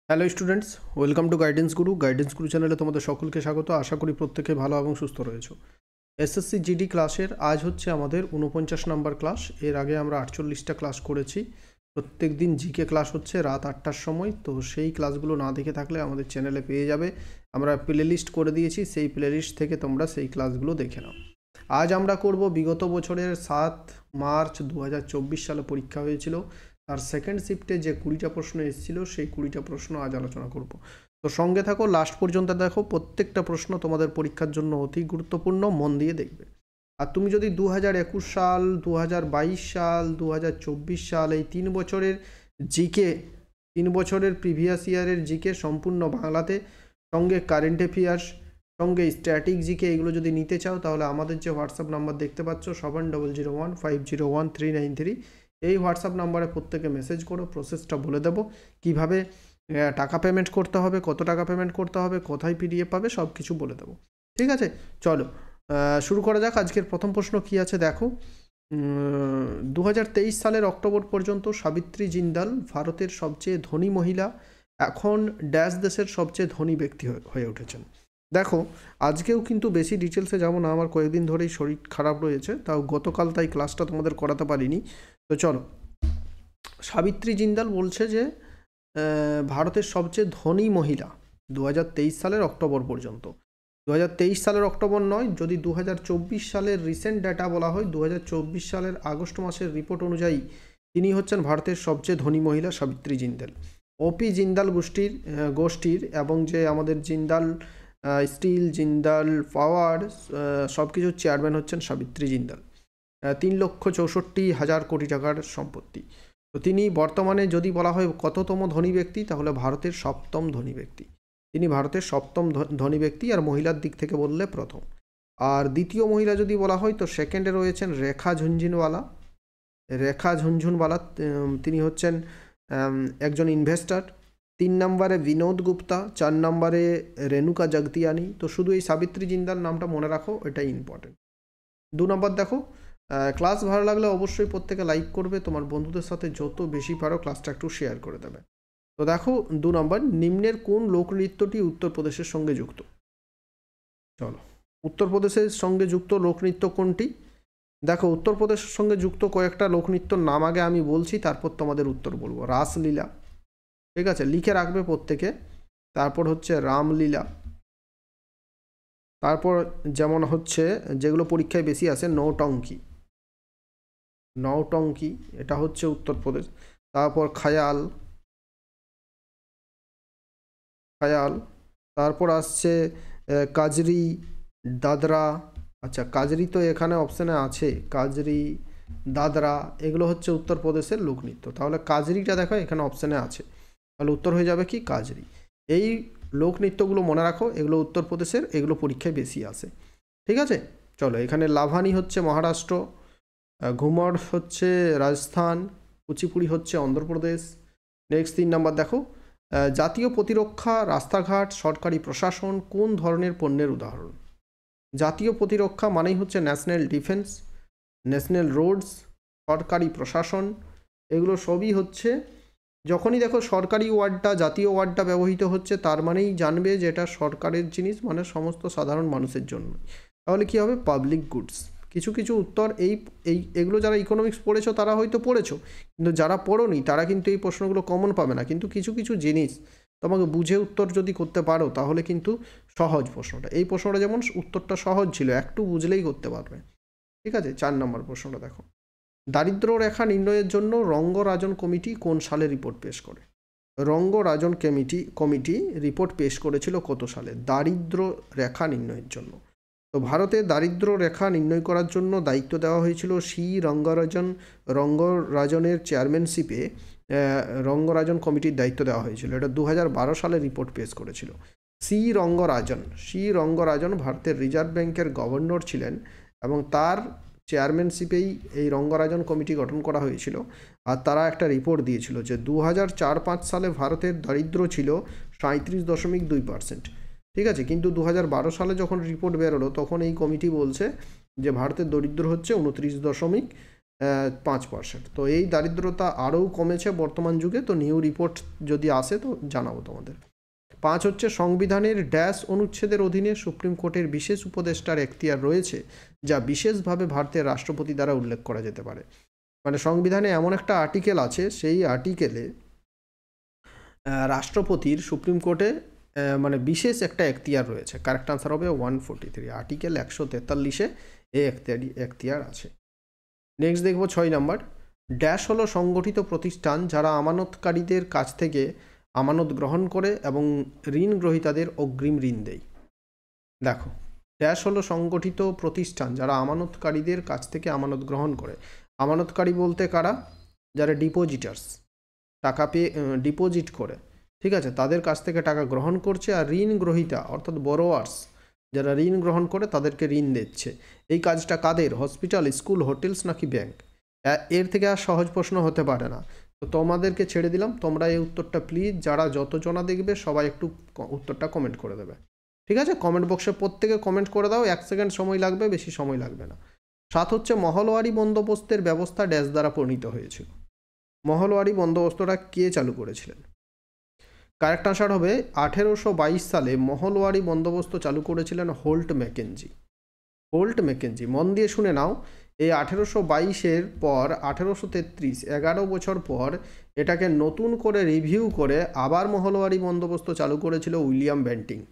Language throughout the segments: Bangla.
Hello students, welcome to guidance গুরু চ্যানেলে তোমাদের সকলকে স্বাগত। আশা করি প্রত্যেকে ভালো এবং সুস্থ রয়েছো। এসএসসি জিডি ক্লাসের আজ হচ্ছে আমাদের 49 নম্বর ক্লাস। এর আগে আমরা 48টা ক্লাস করেছি। প্রত্যেক দিন জিকে ক্লাস হচ্ছে রাত 8টার সময়। তো সেই ক্লাসগুলো না দেখে থাকলে আমাদের চ্যানেলে পেয়ে যাবে, আমরা প্লেলিস্ট করে দিয়েছি, সেই প্লেলিস্ট থেকে তোমরা সেই ক্লাসগুলো দেখে নাও। আজ আমরা করব বিগত বছরের 7 মার্চ 2024 সালে পরীক্ষা হয়েছিল, তার সেকেন্ড শিফটে যে 20টা প্রশ্ন এসেছিল সেই 20টা প্রশ্ন আজ আলোচনা করব। তো সঙ্গে থাকো, লাস্ট পর্যন্ত দেখো, প্রত্যেকটা প্রশ্ন তোমাদের পরীক্ষার জন্য অতি গুরুত্বপূর্ণ, মন দিয়ে দেখবে। আর তুমি যদি 2021 সাল, 2022 সাল, 2024 সাল এই 3 বছরের জিকে, 3 বছরের প্রিভিয়াস ইয়ারের জিকে সম্পূর্ণ বাংলাতে, সঙ্গে কারেন্ট অ্যাফেয়ার্স, সঙ্গে স্ট্যাটিক জিকে, এগুলো যদি নিতে চাও তাহলে আমাদের যে হোয়াটসঅ্যাপ নাম্বার দেখতে পাচ্ছ 7001501393, এই হোয়াটসঅ্যাপ নাম্বারে প্রত্যেকে মেসেজ করো। প্রসেসটা বলে দেবো, কিভাবে টাকা পেমেন্ট করতে হবে, কত টাকা পেমেন্ট করতে হবে, কোথায় পিডিএফ পাবে, সব কিছু বলে দেবো। ঠিক আছে, চলো শুরু করা যাক। আজকের প্রথম প্রশ্ন কি আছে দেখো। 2023 সালের অক্টোবর পর্যন্ত সাবিত্রী জিন্দাল ভারতের সবচেয়ে ধনী মহিলা, এখন ড্যাশ দেশের সবচেয়ে ধনী ব্যক্তি হয়ে উঠেছেন। দেখো, আজকেও কিন্তু বেশি ডিটেলসে যাবো না, আমার কয়েকদিন ধরেই শরীর খারাপ রয়েছে, তাও গতকাল তাই ক্লাসটা তোমাদের করাতে পারিনি। তো চলো, সাবিত্রী জিন্দাল বলছে যে ভারতের সবচেয়ে ধনী মহিলা 2023 সালের অক্টোবর পর্যন্ত। 2023 সালের অক্টোবর নয়, যদি 2024 সালের রিসেন্ট ডেটা বলা হয়, 2024 সালের আগস্ট মাসের রিপোর্ট অনুযায়ী তিনি হচ্ছেন ভারতের সবচেয়ে ধনী মহিলা সাবিত্রী জিন্দাল। ওপি জিন্দাল গোষ্ঠীর এবং যে আমাদের জিন্দাল স্টিল, জিন্দাল পাওয়ার, সব কিছুর চেয়ারম্যান হচ্ছেন সাবিত্রী জিন্দাল। 3,64,000 কোটি টাকার সম্পত্তি। তো তিনি বর্তমানে যদি বলা হয় কততম ধনী ব্যক্তি, তাহলে ভারতের 7ম ধনী ব্যক্তি। তিনি ভারতের 7ম ধনী ব্যক্তি, আর মহিলার দিক থেকে বললে প্রথম। আর দ্বিতীয় মহিলা যদি বলা হয় তো সেকেন্ডে রয়েছেন রেখা ঝুনঝুনওয়ালা, তিনি হচ্ছেন একজন ইনভেস্টার। 3 নম্বরে বিনোদ গুপ্তা, 4 নম্বরে রেণুকা জগতিয়ানি। তো শুধু এই সাবিত্রী জিন্দাল নামটা মনে রাখো, এটাই ইম্পর্টেন্ট। 2 নম্বর দেখো, ক্লাস ভালো লাগলে অবশ্যই প্রত্যেকে লাইক করবে, তোমার বন্ধুদের সাথে যত বেশি পারো ক্লাসটা একটু শেয়ার করে দেবে। তো দেখো 2 নম্বর, নিম্নের কোন লোকনৃত্যটি উত্তরপ্রদেশের সঙ্গে যুক্ত? চলো, উত্তরপ্রদেশের সঙ্গে যুক্ত লোকনৃত্য কোনটি? দেখো, উত্তরপ্রদেশের সঙ্গে যুক্ত কয়েকটা লোকনৃত্যর নাম আগে আমি বলছি, তারপর তোমাদের উত্তর বলবো। রাসলীলা, ঠিক আছে, লিখে রাখবে প্রত্যেকে। তারপর হচ্ছে রামলীলা, তারপর যেমন হচ্ছে যেগুলো পরীক্ষায় বেশি আসে, নৌটঙ্কি, এটা হচ্ছে উত্তরপ্রদেশ। তারপর খায়াল, তারপর আসছে কাজরি, দাদরা। আচ্ছা, কাজরি তো এখানে অপশানে আছে, কাজরি, দাদরা, এগুলো হচ্ছে উত্তরপ্রদেশের লোকনৃত্য। তাহলে কাজরিটা দেখো এখানে অপশানে আছে, তাহলে উত্তর হয়ে যাবে কি কাজরি। এই লোকনৃত্যগুলো মনে রাখো, এগুলো উত্তরপ্রদেশের, এগুলো পরীক্ষায় বেশি আসে। ঠিক আছে, চলো, এখানে লাভানি হচ্ছে মহারাষ্ট্র, ঘুমর হচ্ছে রাজস্থান, কুচিপুড়ি হচ্ছে অন্ধ্রপ্রদেশ। নেক্সট 3 নাম্বার দেখো, জাতীয় প্রতিরক্ষা, রাস্তাঘাট, সরকারি প্রশাসন কোন ধরনের পণ্যের উদাহরণ? জাতীয় প্রতিরক্ষা মানেই হচ্ছে ন্যাশনাল ডিফেন্স, ন্যাশনাল রোডস, সরকারি প্রশাসন, এগুলো সবই হচ্ছে, যখনই দেখো সরকারি ওয়ার্ডটা, জাতীয় ওয়ার্ডটা ব্যবহৃত হচ্ছে, তার মানেই জানবে যে এটা সরকারের জিনিস, মানে সমস্ত সাধারণ মানুষের জন্য। তাহলে কি হবে? Public goods. কিছু কিছু উত্তর এগুলো যারা ইকোনমিক্স পড়েছো তারা হয়তো পড়েছো, কিন্তু যারা পড়োনি তারা কিন্তু এই প্রশ্নগুলো কমন পাবে না। কিন্তু কিছু কিছু জিনিস তোমাকে বুঝে উত্তর যদি করতে পারো তাহলে কিন্তু সহজ প্রশ্নটা, এই প্রশ্নটা যেমন উত্তরটা সহজ ছিল, একটু বুঝলেই করতে পারবে। ঠিক আছে, 4 নম্বর প্রশ্নটা দেখো, দারিদ্র রেখা নির্ণয়ের জন্য রঙ্গরাজন কমিটি কোন সালে রিপোর্ট পেশ করে? রঙ্গরাজন কমিটি রিপোর্ট পেশ করেছিল কত সালে দারিদ্র রেখা নির্ণয়ের জন্য? তো ভারতে দারিদ্র রেখা নির্ণয় করার জন্য দায়িত্ব দেওয়া হয়েছিল রঙ্গরাজনের চেয়ারম্যানশিপে, রঙ্গরাজন কমিটির দায়িত্ব দেওয়া হয়েছিল। এটা 2012 সালে রিপোর্ট পেশ করেছিল রঙ্গরাজন ভারতের রিজার্ভ ব্যাংকের গভর্নর ছিলেন, এবং তার চেয়ারম্যানশিপেই এই রঙ্গরাজন কমিটি গঠন করা হয়েছিল। আর তারা একটা রিপোর্ট দিয়েছিল যে 2004-05 সালে ভারতের দারিদ্র ছিল 37.2%। ঠিক আছে, কিন্তু 2012 সালে যখন রিপোর্ট বেরোলো তখন এই কমিটি বলছে যে ভারতের দরিদ্র হচ্ছে 29 5%। তো এই দারিদ্রতা আরও কমেছে বর্তমান যুগে। তো নিউ রিপোর্ট যদি আসে তো জানাবো তোমাদের। 5 হচ্ছে সংবিধানের ড্যাশ অনুচ্ছেদের অধীনে সুপ্রিম কোর্টের বিশেষ উপদেষ্টার এখতিয়ার রয়েছে, যা বিশেষভাবে ভারতের রাষ্ট্রপতি দ্বারা উল্লেখ করা যেতে পারে। মানে সংবিধানে এমন একটা আর্টিকেল আছে, সেই আর্টিকেলে রাষ্ট্রপতির সুপ্রিম কোর্টে মানে বিশেষ একটা এখতিয়ার রয়েছে। কারেক্ট আনসার হবে 143। আর্টিকেল 143-এ এই এখতিয়ার আছে। নেক্সট দেখবো 6 নাম্বার। ড্যাশ হলো সংগঠিত প্রতিষ্ঠান যারা আমানতকারীদের কাছ থেকে আমানত গ্রহণ করে এবং ঋণ গ্রহীতাদের অগ্রিম ঋণ দেয়। দেখো, ড্যাশ হলো সংগঠিত প্রতিষ্ঠান যারা আমানতকারীদের কাছ থেকে আমানত গ্রহণ করে। আমানতকারী বলতে কারা? যারা ডিপোজিটার্স, টাকা পেয়ে ডিপোজিট করে, ঠিক আছে, তাদের কাছ থেকে টাকা গ্রহণ করছে। আর ঋণ গ্রহীতা অর্থাৎ বরোয়ার্স, যারা ঋণ গ্রহণ করে তাদেরকে ঋণ দিচ্ছে। এই কাজটা কাদের? হসপিটাল, স্কুল, হোটেলস নাকি ব্যাংক? এর থেকে আর সহজ প্রশ্ন হতে পারে না। তো তোমাদেরকে ছেড়ে দিলাম, তোমরা এই উত্তরটা প্লিজ যারা যতজনা দেখবে সবাই একটু উত্তরটা কমেন্ট করে দেবে, ঠিক আছে? কমেন্ট বক্সে প্রত্যেকে কমেন্ট করে দাও, 1 সেকেন্ড সময় লাগবে, বেশি সময় লাগবে না। 7 হচ্ছে মহলওয়ারি বন্দোবস্তের ব্যবস্থা ড্যাশ দ্বারা প্রণীত হয়েছিল। মহলওয়ারি বন্দোবস্তটা কে চালু করেছিলেন? কারেক্ট আনসার হবে 1822 সালে মহলওয়ারি বন্দোবস্ত চালু করেছিলেন হোল্ট ম্যাকেঞ্জি। হোল্ট ম্যাকেঞ্জি, মন দিয়ে শুনে নাও। এই 1822-এর পর 1833, 11 বছর পর এটাকে নতুন করে রিভিউ করে আবার মহলওয়ারি বন্দোবস্ত চালু করেছিল উইলিয়াম বেন্টিঙ্ক,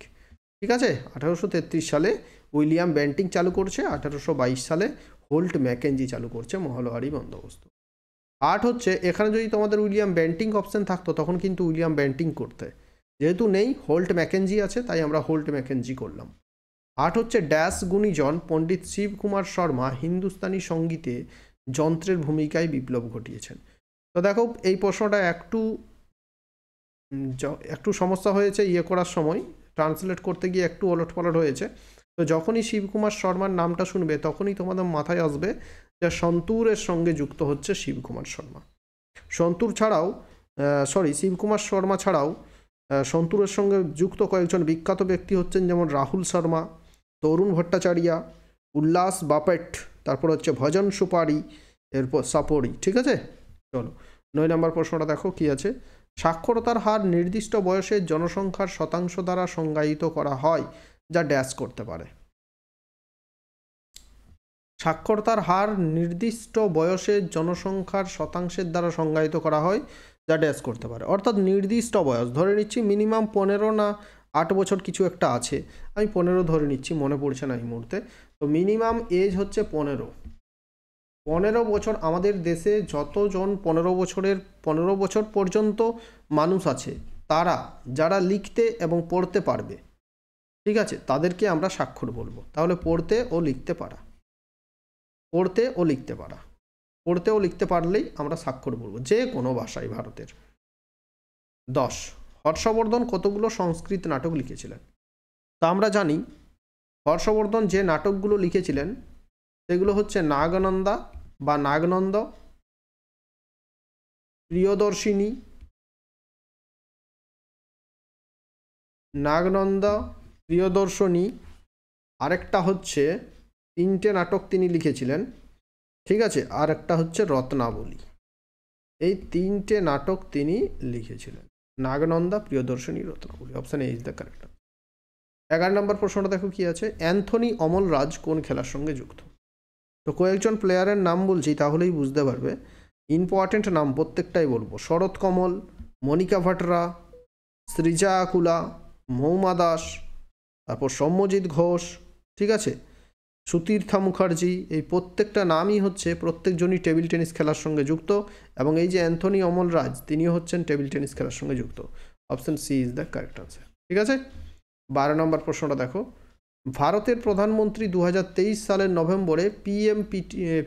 ঠিক আছে? 1833 সালে উইলিয়াম বেন্টিঙ্ক চালু করছে, 1822 সালে হোল্ট ম্যাকেঞ্জি চালু করছে মহলওয়ারি বন্দোবস্ত। 8 হচ্ছে, এখানে যদি তোমাদের উইলিয়াম বেন্টিঙ্ক অপশন থাকতো তখন কিন্তু উইলিয়াম বেন্টিঙ্ক করতে, যেহেতু নেই হোল্ট ম্যাকেঞ্জি আছে তাই আমরা হোল্ট ম্যাকেঞ্জি করলাম। 8 হচ্ছে ড্যাশ গুণীজন পণ্ডিত শিব কুমার শর্মা হিন্দুস্তানি সঙ্গীতে যন্ত্রের ভূমিকায় বিপ্লব ঘটিয়েছেন। তো দেখো এই প্রশ্নটা একটু সমস্যা হয়েছে করার সময়, ট্রান্সলেট করতে গিয়ে একটু ওলটপালট হয়েছে। তো যখনই শিবকুমার শর্মার নামটা শুনবে তখনই তোমাদের মাথায় আসবে যে সন্তুরের সঙ্গে যুক্ত হচ্ছে শিবকুমার শর্মা। শিবকুমার শর্মা ছাড়াও সন্তুরের সঙ্গে যুক্ত কয়েকজন বিখ্যাত ব্যক্তি হচ্ছেন যেমন রাহুল শর্মা, তরুণ ভট্টাচার্য, উল্লাস বাপেট, তারপর হচ্ছে ভজন সুপারি, এরপর সাপড়ি, ঠিক আছে? চলো 9 নম্বর প্রশ্নটা দেখো কি আছে। সাক্ষরতার হার নির্দিষ্ট বয়সের জনসংখ্যার শতাংশ দ্বারা সংজ্ঞায়িত করা হয়, যা ড্যাশ করতে পারে। সাক্ষরতার হার নির্দিষ্ট বয়সের জনসংখ্যার শতাংশের দ্বারা সংজ্ঞায়িত করা হয়, যা ড্যাশ করতে পারে। অর্থাৎ নির্দিষ্ট বয়স ধরে নিচ্ছি মিনিমাম 15 না 8 বছর কিছু একটা আছে, আমি 15 ধরে নিচ্ছি, মনে পড়ছে না এই মুহূর্তে। তো মিনিমাম এজ হচ্ছে 15 বছর। আমাদের দেশে যতজন 15 বছর পর্যন্ত মানুষ আছে তারা যারা লিখতে এবং পড়তে পারবে, ঠিক আছে, তাদেরকে আমরা সাক্ষর বলবো। তাহলে পড়তে ও লিখতে পারলেই আমরা স্বাক্ষর বলবো, যে কোনো ভাষায় ভারতের। 10, হর্ষবর্ধন কতগুলো সংস্কৃত নাটক লিখেছিলেন? তা আমরা জানি হর্ষবর্ধন যে নাটকগুলো লিখেছিলেন সেগুলো হচ্ছে নাগনন্দা বা নাগনন্দ, প্রিয়দর্শিনী, নাগনন্দা, প্রিয়দর্শনী, আরেকটা হচ্ছে 3টে নাটক তিনি লিখেছিলেন, ঠিক আছে, আর একটা হচ্ছে রত্নাবলী। এই 3টে নাটক তিনি লিখেছিলেন, Nagananda, Priyadarshini, Ratnavali. Option A is the correct. 11 নম্বর প্রশ্নটা দেখো কি আছে। অ্যান্থনি অমলরাজ কোন খেলার সঙ্গে যুক্ত? তো কয়েকজন প্লেয়ারের নাম বলছি তাহলেই বুঝতে পারবে, ইম্পর্টেন্ট নাম প্রত্যেকটাই বলবো। শরৎ কমল, মনিকা ভাটরা, সৃজা আকুলা, মৌমা দাস, তারপর সৌম্যজিৎ ঘোষ, ঠিক আছে, সুতীর্থা মুখার্জি। এই প্রত্যেকটা নামই হচ্ছে প্রত্যেকজনই টেবিল টেনিস খেলার সঙ্গে যুক্ত, এবং এই যে অ্যান্থনি অমলরাজ তিনিও হচ্ছেন টেবিল টেনিস খেলার সঙ্গে যুক্ত। Option C is the correct answer, ঠিক আছে? 12 নম্বর প্রশ্নটা দেখো। ভারতের প্রধানমন্ত্রী 2023 সালের নভেম্বরে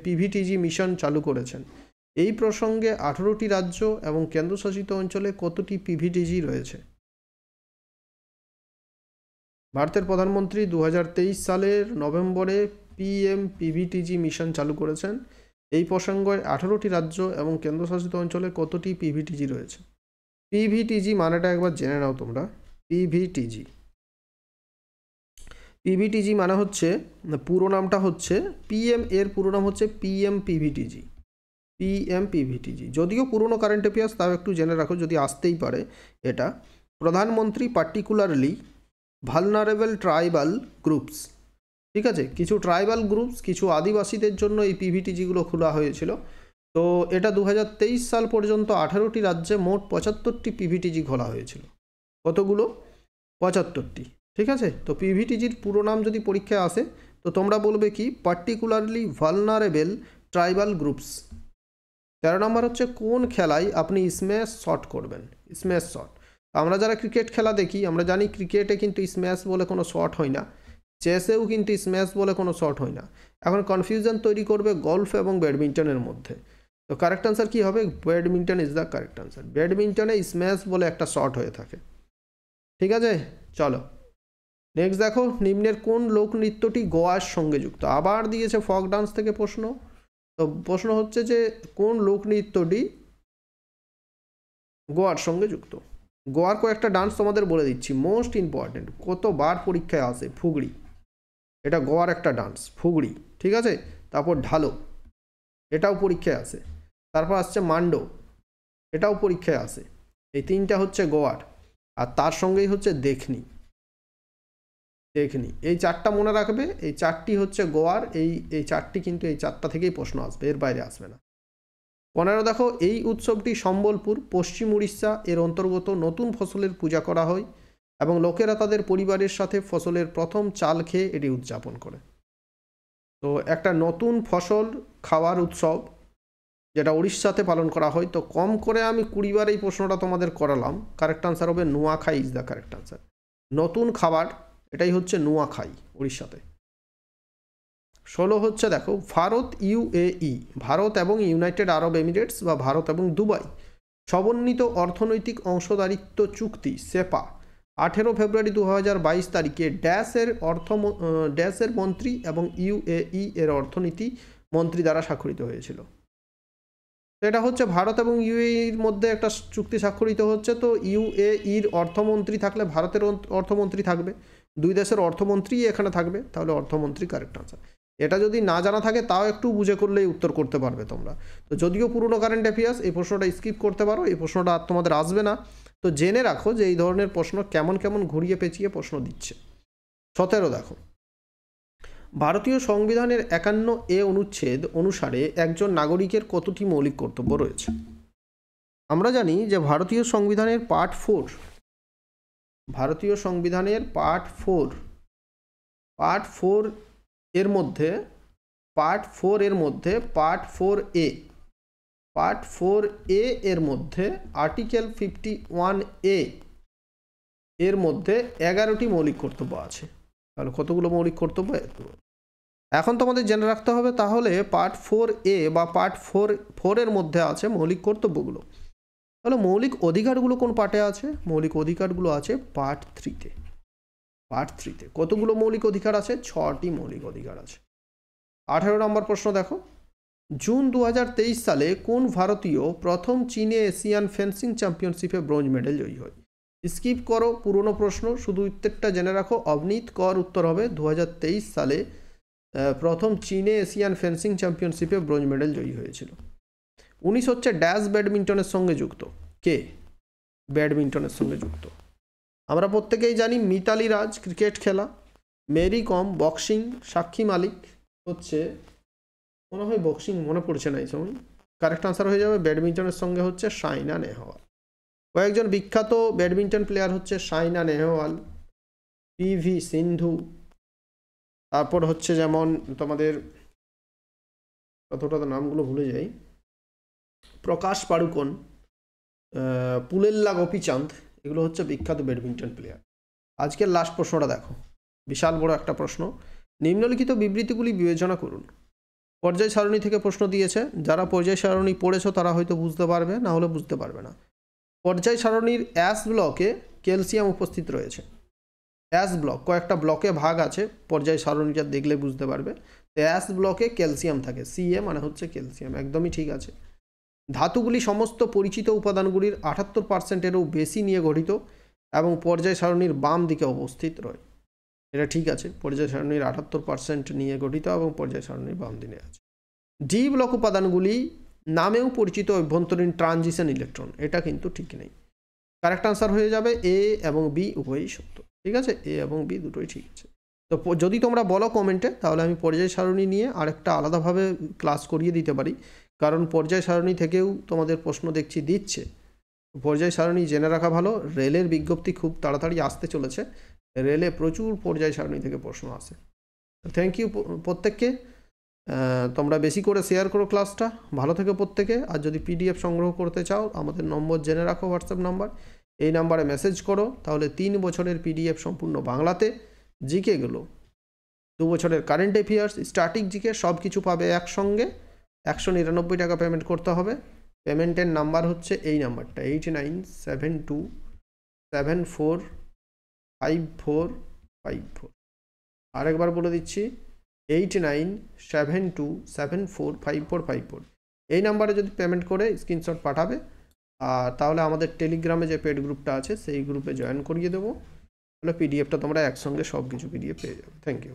পিভিটিজি মিশন চালু করেছেন। এই প্রসঙ্গে 18টি রাজ্য এবং কেন্দ্রশাসিত অঞ্চলে কতটি পিভিটিজি রয়েছে? ভারতের প্রধানমন্ত্রী 2023 সালের নভেম্বরে পিভিটিজি মিশন চালু করেছেন। এই প্রসঙ্গে 18টি রাজ্য এবং কেন্দ্রশাসিত অঞ্চলে কতটি পিভিটিজি রয়েছে? পিভিটিজি মানেটা একবার জেনে নাও তোমরা। পিভিটিজি মানে হচ্ছে, পুরো নামটা হচ্ছে পিএম, এর পুরো নাম হচ্ছে পিএম পিভিটিজি, PMPVTG যদিও পুরনো কারেন্ট অ্যাফেয়ার্স, তাও একটু জেনে রাখো, যদি আসতেই পারে এটা। প্রধানমন্ত্রী পার্টিকুলারলি ভালনারেবল ট্রাইবাল গ্রুপস, ঠিক আছে, কিছু ট্রাইবাল গ্রুপস, কিছু আদিবাসীদের জন্য এই পিভিটিজিগুলো খোলা হয়েছিল। তো এটা 2023 সাল পর্যন্ত 18টি রাজ্যে মোট 75টি পিভিটিজি খোলা হয়েছিল। কতগুলো? 75টি, ঠিক আছে। তো পিভিটিজির পুরো নাম যদি পরীক্ষায় আসে তো তোমরা বলবে কি? Particularly vulnerable tribal groups. 13 নম্বর হচ্ছে কোন খেলায় আপনি স্ম্যাশ শট করবেন? Smash shot. আমরা যারা ক্রিকেট খেলা দেখি আমরা জানি ক্রিকেটে কিন্তু স্ম্যাশ বলে কোনো শট হয় না, চেসেও কিন্তু স্ম্যাশ বলে কোনো শট হয় না। এখন কনফিউশন তৈরি করবে গলফ এবং ব্যাডমিন্টনের মধ্যে। তো কারেক্ট আনসার কী হবে? Badminton is the correct answer. ব্যাডমিন্টনে স্ম্যাশ বলে একটা শট হয়ে থাকে, ঠিক আছে। চলো নেক্সট দেখো, নিম্নের কোন লোকনৃত্যটি গোয়ার সঙ্গে যুক্ত? আবার দিয়েছে ফক ডান্স থেকে প্রশ্ন। তো প্রশ্ন হচ্ছে যে কোন লোকনৃত্যটি গোয়ার সঙ্গে যুক্ত? গোয়ার কয়েকটা ডান্স তোমাদের বলে দিচ্ছি, মোস্ট ইম্পর্টেন্ট, কতবার পরীক্ষায় আসে। ফুগড়ি, এটা গোয়ার একটা ডান্স, ফুগড়ি, ঠিক আছে। তারপর ঢালো, এটাও পরীক্ষায় আসে। তারপর আসছে মান্ডো, এটাও পরীক্ষায় আসে। এই তিনটা হচ্ছে গোয়ার। আর তার সঙ্গেই হচ্ছে দেখনি, দেখনি, এই চারটা মনে রাখবে। এই চারটি হচ্ছে গোয়ার, এই চারটি কিন্তু এই চারটা থেকেই প্রশ্ন আসবে, এর বাইরে আসবে না। 15 দেখো, এই উৎসবটি সম্বলপুর, পশ্চিম উড়িষ্যা এর অন্তর্গত নতুন ফসলের পূজা করা হয় এবং লোকেরা তাদের পরিবারের সাথে ফসলের প্রথম চাল খেয়ে এটি উদযাপন করে। তো একটা নতুন ফসল খাওয়ার উৎসব যেটা উড়িষ্যাতে পালন করা হয়। তো কম করে আমি 20 বার এই প্রশ্নটা তোমাদের করালাম। কারেক্ট আনসার হবে Nuakhai is the correct answer. নতুন খাবার, এটাই হচ্ছে নুয়াখাই উড়িষ্যাতে। 16 হচ্ছে দেখো, ভারত UAE, ভারত এবং ইউনাইটেড আরব এমিরেটস বা ভারত এবং দুবাই সমন্বিত অর্থনৈতিক অংশদারিত্ব চুক্তি সেপা 18 ফেব্রুয়ারি 2022 তারিখে ড্যাশের মন্ত্রী এবং UAE এর অর্থনীতি মন্ত্রী দ্বারা স্বাক্ষরিত হয়েছিল। এটা হচ্ছে ভারত এবং UAEর মধ্যে একটা চুক্তি স্বাক্ষরিত হচ্ছে। তো UAEর অর্থমন্ত্রী থাকলে ভারতের অর্থমন্ত্রী থাকবে, দুই দেশের অর্থমন্ত্রী এখানে থাকবে, তাহলে অর্থমন্ত্রী কারেক্ট আনসার। এটা যদি না জানা থাকে তাও একটু বুঝে করলেই উত্তর করতে পারবে তোমরা। তো যদিও পুরনো কারেন্ট অ্যাফেয়ার্স, এই প্রশ্নটা স্কিপ করতে পারো, এই প্রশ্নটা আর তোমাদের আসবে না। তো জেনে রাখো যে এই ধরনের প্রশ্ন কেমন কেমন ঘুরিয়ে পেঁচিয়ে প্রশ্ন দিচ্ছে। 17 দেখো, ভারতীয় সংবিধানের 51A অনুচ্ছেদ অনুসারে একজন নাগরিকের কতটি মৌলিক কর্তব্য রয়েছে? আমরা জানি যে ভারতীয় সংবিধানের পার্ট 4, ভারতীয় সংবিধানের পার্ট 4 এর মধ্যে পার্ট 4A এর মধ্যে আর্টিকেল 51A এর মধ্যে 11টি মৌলিক কর্তব্য আছে। তাহলে কতগুলো মৌলিক কর্তব্য? এখন তোমাদের জেনে রাখতে হবে তাহলে পার্ট 4A বা পার্ট 4 এর মধ্যে আছে মৌলিক কর্তব্যগুলো। তাহলে মৌলিক অধিকারগুলো কোন পার্টে আছে? মৌলিক অধিকারগুলো আছে পার্ট 3-তে। পার্ট 3-তে কতগুলো মৌলিক অধিকার আছে? 6টি মৌলিক অধিকার আছে। 18 নম্বর প্রশ্ন দেখো, জুন 2023 সালে কোন ভারতীয় প্রথম চীনে এশিয়ান ফেন্সিং চ্যাম্পিয়নশিপে ব্রোঞ্জ মেডেল জয়ী হয়? স্কিপ করো পুরনো প্রশ্ন, শুধু উত্তরটা জেনে রাখো। অবনীত কর উত্তর হবে 2023 সালে প্রথম চীনে এশিয়ান ফেন্সিং চ্যাম্পিয়নশিপে ব্রোঞ্জ মেডেল জয়ী হয়েছিল। 19 হচ্ছে ড্যাশ ব্যাডমিন্টনের সঙ্গে যুক্ত। কে ব্যাডমিন্টনের সঙ্গে যুক্ত? আমরা প্রত্যেকেই জানি মিতালি রাজ ক্রিকেট খেলা, মেরি কম বক্সিং, সাক্ষী মালিক হচ্ছে মনে হয় বক্সিং, মনে পড়ছে না এই সময়। কারেক্ট আনসার হয়ে যাবে ব্যাডমিন্টনের সঙ্গে হচ্ছে সাইনা নেহওয়াল। কয়েকজন বিখ্যাত ব্যাডমিন্টন প্লেয়ার হচ্ছে সাইনা নেহওয়াল, PV সিন্ধু, তারপর হচ্ছে যেমন তোমাদের কতটা নামগুলো ভুলে যাই, প্রকাশ পাড়ুকোন, পুলেল্লা গোপীচাঁদ, এগুলো হচ্ছে বিখ্যাত ব্যাডমিন্টন প্লেয়ার। আজকের লাস্ট প্রশ্নটা দেখো, বিশাল বড় একটা প্রশ্ন। নিম্নলিখিত বিবৃতিগুলি বিবেচনা করুন। পর্যায় সারণী থেকে প্রশ্ন দিয়েছে, যারা পর্যায় সারণী পড়েছো তারা হয়তো বুঝতে পারবে, না হলে বুঝতে পারবে না। পর্যায় সারণীর অ্যাস ব্লকে ক্যালসিয়াম উপস্থিত রয়েছে। অ্যাস ব্লক কয়েকটা ব্লকে ভাগ আছে, পর্যায় সারণীটা দেখলে বুঝতে পারবে। তো অ্যাস ব্লকে ক্যালসিয়াম থাকে, Ca মানে হচ্ছে ক্যালসিয়াম, একদমই ঠিক আছে। ধাতুগুলি সমস্ত পরিচিত উপাদানগুলির 78%-এরও বেশি নিয়ে গঠিত এবং পর্যায় সারণীর বাম দিকে অবস্থিত রয়। এটা ঠিক আছে, পর্যায় সারণীর 78% নিয়ে গঠিত এবং পর্যায় সারণীর বাম দিকে আছে। ডি ব্লক উপাদানগুলি নামেও পরিচিত অভ্যন্তরীণ ট্রানজিশন ইলেকট্রন, এটা কিন্তু ঠিক নেই। কারেক্ট আনসার হয়ে যাবে এ এবং বি উভয়ই সত্য। ঠিক আছে, এ এবং বি দুটোই ঠিক আছে। তো যদি তোমরা বলো কমেন্টে, তাহলে আমি পর্যায় সারণী নিয়ে আরেকটা আলাদাভাবে ক্লাস করিয়ে দিতে পারি, কারণ পর্যায় সারণী থেকেও তোমাদের প্রশ্ন দেখছি দিচ্ছে। পর্যায় সারণী জেনে রাখা ভালো। রেলের বিজ্ঞপ্তি খুব তাড়াতাড়ি আসতে চলেছে, রেলে প্রচুর পর্যায় সারণী থেকে প্রশ্ন আসে। থ্যাংক ইউ প্রত্যেককে, তোমরা বেশি করে শেয়ার করো ক্লাসটা। ভালো থেকো প্রত্যেকে। আর যদি পিডিএফ সংগ্রহ করতে চাও, আমাদের নম্বর জেনে রাখো, হোয়াটসঅ্যাপ নাম্বার, এই নাম্বারে মেসেজ করো, তাহলে 3 বছরের পিডিএফ সম্পূর্ণ বাংলাতে, জিকেগুলো 2 বছরের কারেন্ট অ্যাফেয়ার্স, স্ট্যাটিক জিকে সব কিছু পাবে একসঙ্গে। 199 টাকা পেমেন্ট করতে হবে। পেমেন্টের নাম্বার হচ্ছে এই নাম্বারটা 8972745454। আরেকবার বলে দিচ্ছি 8972745454। এই নাম্বারে যদি পেমেন্ট করে স্ক্রিনশট পাঠাবে, আর তাহলে আমাদের টেলিগ্রামে যে পেড গ্রুপটা আছে সেই গ্রুপে জয়েন করিয়ে দেবো। তাহলে পিডিএফটা তোমরা একসঙ্গে সব কিছু পিডিএফ পেয়ে যাবে। Thank you.